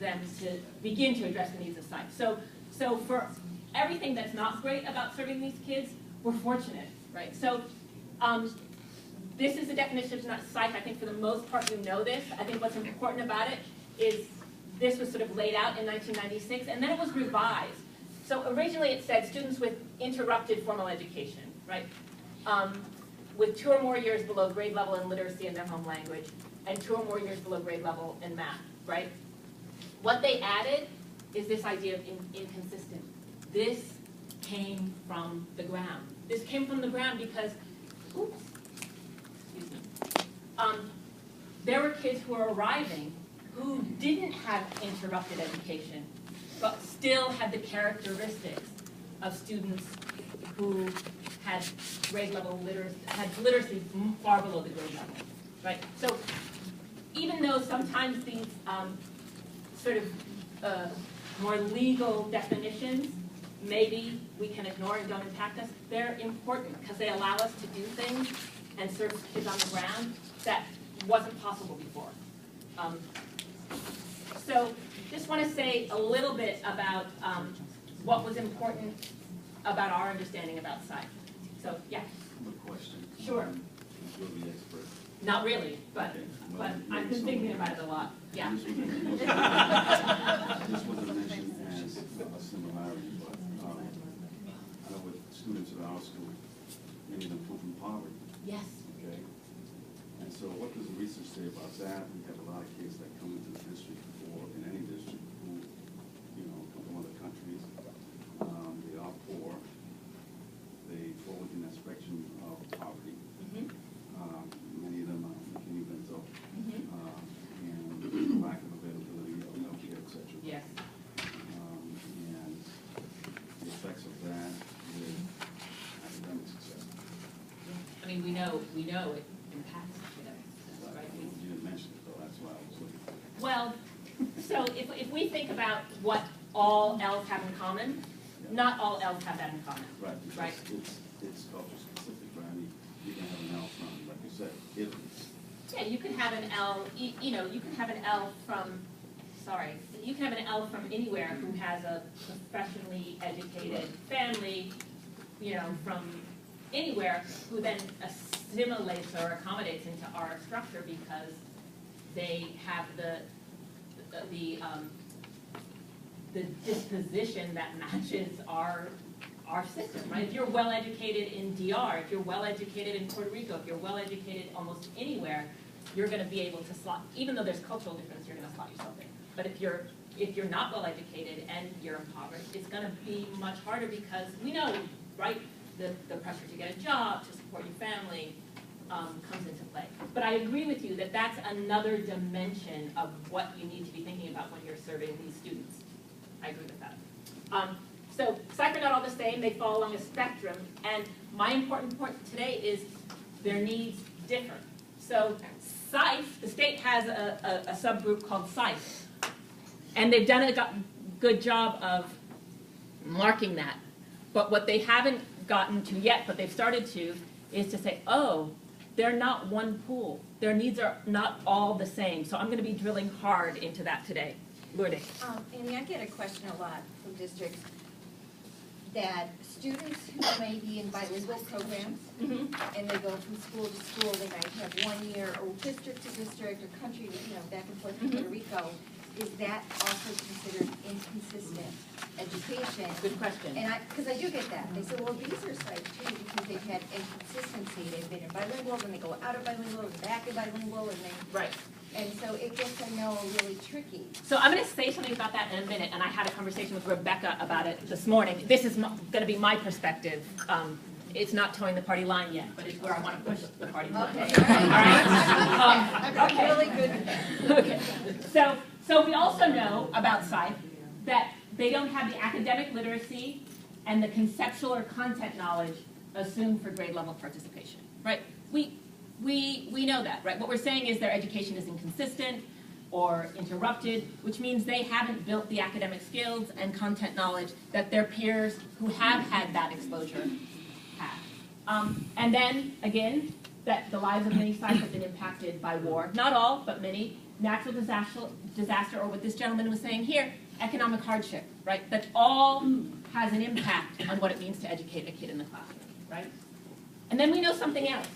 them to begin to address the needs of SCIFE. So for everything that's not great about serving these kids, we're fortunate, right? So this is the definition of SCIFE. I think for the most part you know this. I think what's important about it is this was sort of laid out in 1996, and then it was revised. So originally it said students with interrupted formal education, right? With 2 or more years below grade level in literacy in their home language, and 2 or more years below grade level in math, right? What they added is this idea of inconsistent. This came from the ground. This came from the ground because, oops, excuse me. There were kids who were arriving who didn't have interrupted education, but still had the characteristics of students who had grade level literacy, had literacy far below the grade level, right? So even though sometimes these sort of more legal definitions, maybe we can ignore and don't impact us, they're important because they allow us to do things and serve kids on the ground that wasn't possible before. So just want to say a little bit about what was important about our understanding about SCIFE. So, yeah. I have a question. Sure. You're the expert. Not really, but, Okay. but I've been thinking about it a lot. Yeah. This wasn't mentioned as a similarity, but I know with students at our school, many of them come from poverty. Yes. Okay. And so what does the research say about that? We have a lot of kids that come into the district or in any district who, come from other countries. They are poor. They fall within that spectrum of poverty. Mm-hmm. Many of them are McKinney-Vento, Mm-hmm. and lack of availability of healthcare, et cetera. Yes. And the effects of that with academic success. I mean, we know it impacts academic success, right? You didn't mention it, though. That's why I was looking for it. Well, so if we think about what all L's have in common, not all L's have that in common. Right. Because Right. It's culture specific, right? I mean, you can have an L from, like you said, Italy. Yeah, you can have an L, you can have an L from, you can have an L from anywhere who has a professionally educated family, from anywhere, who then assimilates or accommodates into our structure because they have the disposition that matches our system, right? If you're well educated in DR, if you're well educated in Puerto Rico, if you're well educated almost anywhere, you're going to be able to slot, even though there's cultural difference, you're going to slot yourself in. But if you're not well educated and you're impoverished, it's going to be much harder because we know, right, the pressure to get a job, to support your family, comes into play. But I agree with you that that's another dimension of what you need to be thinking about when you're serving these students. I agree with that. So SCIFE are not all the same. They fall along a spectrum. And my important point today is their needs differ. So SCIFE, the state has a subgroup called SCIFE. And they've done a good job of marking that. But what they haven't gotten to yet, but they've started to, is to say, oh, they're not one pool. Their needs are not all the same. So I'm going to be drilling hard into that today. Lourdes. Amy, I get a question a lot from districts that students who may be in bilingual programs and they go from school to school, they might have 1 year or district to district or country to, back and forth to Puerto Rico. Is that also considered inconsistent education? Good question. And because I do get that. They say, well, these are SCIFE too because they've had inconsistency. They've been in bilingual, then they go out of bilingual, and back in bilingual, and they Right. And so it gets, I know, really tricky. So I'm going to say something about that in a minute, and I had a conversation with Rebecca about it this morning. This is going to be my perspective. It's not towing the party line yet, but it's where I want to push the party line. Okay. All right? Okay. Really good. Okay. So we also know about SCIFE that they don't have the academic literacy and the conceptual or content knowledge assumed for grade level participation, right? We know that, right? What we're saying is their education is inconsistent or interrupted, which means they haven't built the academic skills and content knowledge that their peers who have had that exposure have. And then, again, that the lives of many SCIFE have been impacted by war. Not all, but many natural disaster, or what this gentleman was saying here, economic hardship, right? That all has an impact on what it means to educate a kid in the classroom, right? And then we know something else,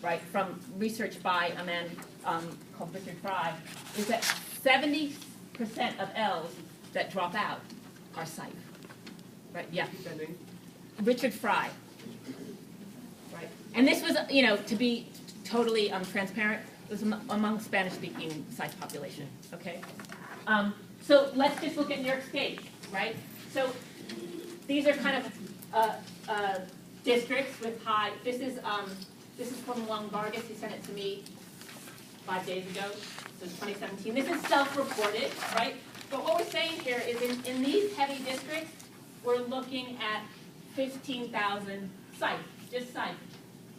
right, from research by a man called Richard Fry, is that 70% of L's that drop out are sight, right? Yeah. Richard Fry, right? And this was, you know, to be totally transparent, it was among Spanish-speaking sight population, okay? So let's just look at New York State, right? So these are kind of districts with high, this is from Lung Vargas, he sent it to me 5 days ago, so 2017. This is self-reported, right? But what we're saying here is in these heavy districts, we're looking at 15,000 sites, just sites.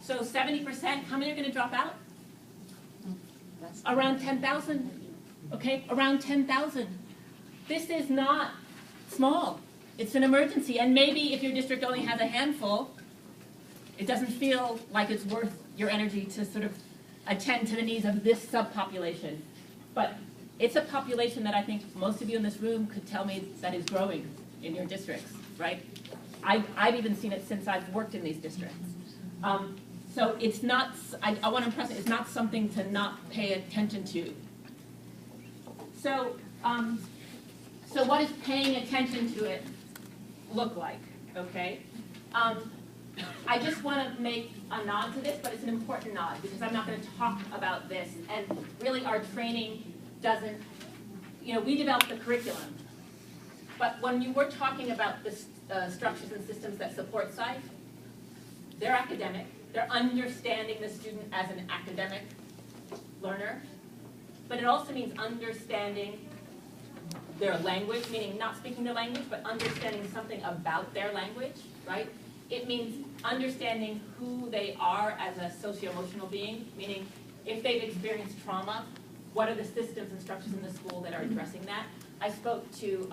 So 70%, how many are gonna drop out? Around 10,000, okay? Around 10,000. This is not small. It's an emergency, and maybe if your district only has a handful, it doesn't feel like it's worth your energy to sort of attend to the needs of this subpopulation. But it's a population that I think most of you in this room could tell me that is growing in your districts, right? I've even seen it since I've worked in these districts. So it's not, I want to impress it, it's not something to not pay attention to. So, so what does paying attention to it look like, okay? I just want to make a nod to this, but it's an important nod because I'm not going to talk about this. And really our training doesn't, you know, we developed the curriculum. But when you were talking about the structures and systems that support sight, they're academic. They're understanding the student as an academic learner. But it also means understanding their language, meaning not speaking their language, but understanding something about their language, right? It means understanding who they are as a socio-emotional being, meaning if they've experienced trauma, what are the systems and structures in the school that are addressing that? I spoke to,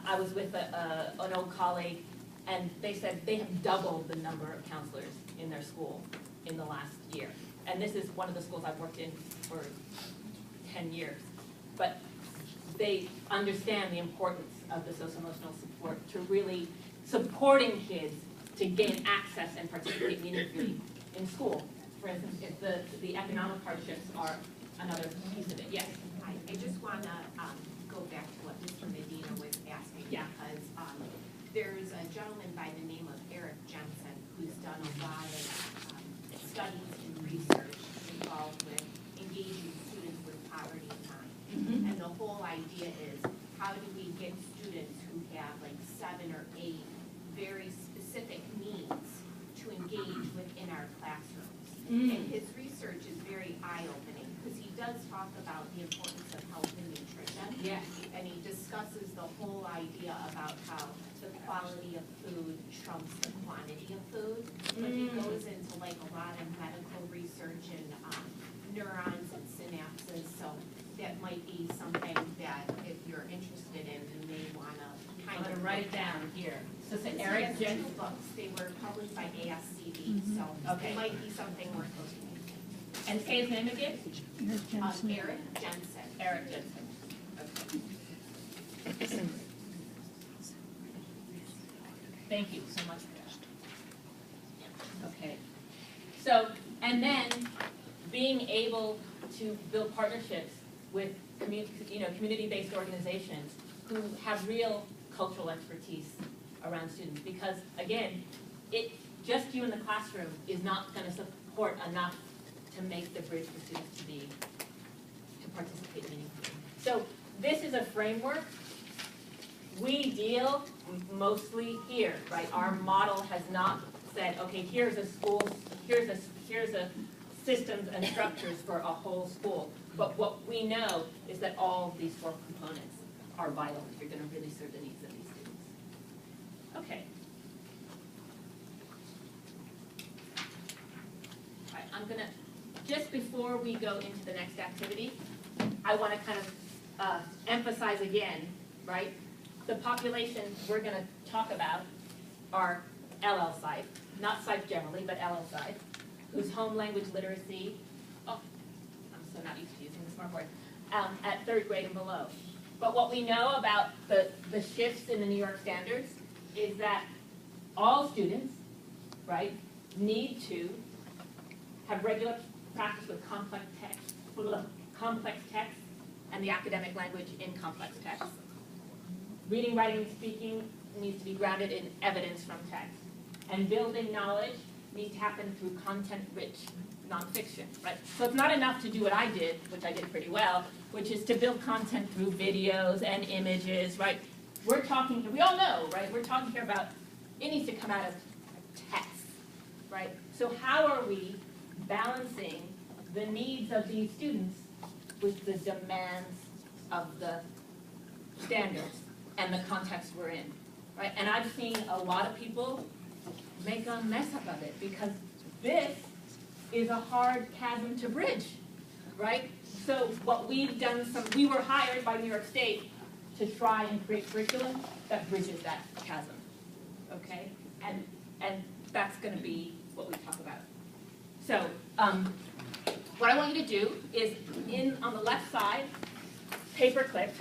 I was with an old colleague, and they said they have doubled the number of counselors in their school in the last year. And this is one of the schools I've worked in for 10 years. But they understand the importance of the socio-emotional support to really supporting kids to gain access and participate meaningfully in school. For instance, if the economic hardships are another piece of it. Yes? Hi, I just want to go back to what Mr. Medina was asking. Yeah. Because there's a gentleman by the name of Eric Jensen who's done a lot of studies and research involved with engaging students with poverty in mind. Mm-hmm. And the whole idea is, how do we get students who have like 7 or 8 very specific needs to engage within our classrooms? And his research is very eye-opening because he does talk about the importance of health and nutrition. Yes. And he discusses the whole idea about how the quality of food trumps the quantity of food. But he goes into like a lot of medical research and neurons and synapses. So that might be something that if you're interested in, you may want to I'm kind going of to write it down here. So it's He Eric has Jensen. 2 books. They were published by ASCD, so Okay. it might be something worth looking into. And say his name again? Eric Jensen. Eric Jensen. Okay. Thank you so much for that. Okay. So, and then being able to build partnerships with community-based organizations who have real cultural expertise around students. Because again, just you in the classroom is not going to support enough to make the bridge for students to participate meaningfully. So this is a framework. We deal mostly here, right? Our model has not said, okay, here's a school, here's a systems and structures for a whole school. But what we know is that all of these 4 components are vital if you're going to really serve the needs of these students. Okay. All right, I'm going to, just before we go into the next activity, I want to kind of emphasize again, right? The population we're going to talk about are LL sight, not sight generally, but LL sight, whose home language literacy, oh, I'm so not used to using the smartboard, at 3rd grade and below. But what we know about the shifts in the New York standards is that all students, right, need to have regular practice with complex text and the academic language in complex text. Reading, writing, and speaking needs to be grounded in evidence from text. And building knowledge needs to happen through content-rich nonfiction, right? So it's not enough to do what I did, which I did pretty well, which is to build content through videos and images, right? We all know, right? We're talking here about, it needs to come out of text, right? So how are we balancing the needs of these students with the demands of the standards and the context we're in, right? And I've seen a lot of people make a mess up of it because this is a hard chasm to bridge, right? So what we've done, we were hired by New York State to try and create curriculum that bridges that chasm, okay? And that's gonna be what we talk about. So, what I want you to do is, on the left side, paperclip,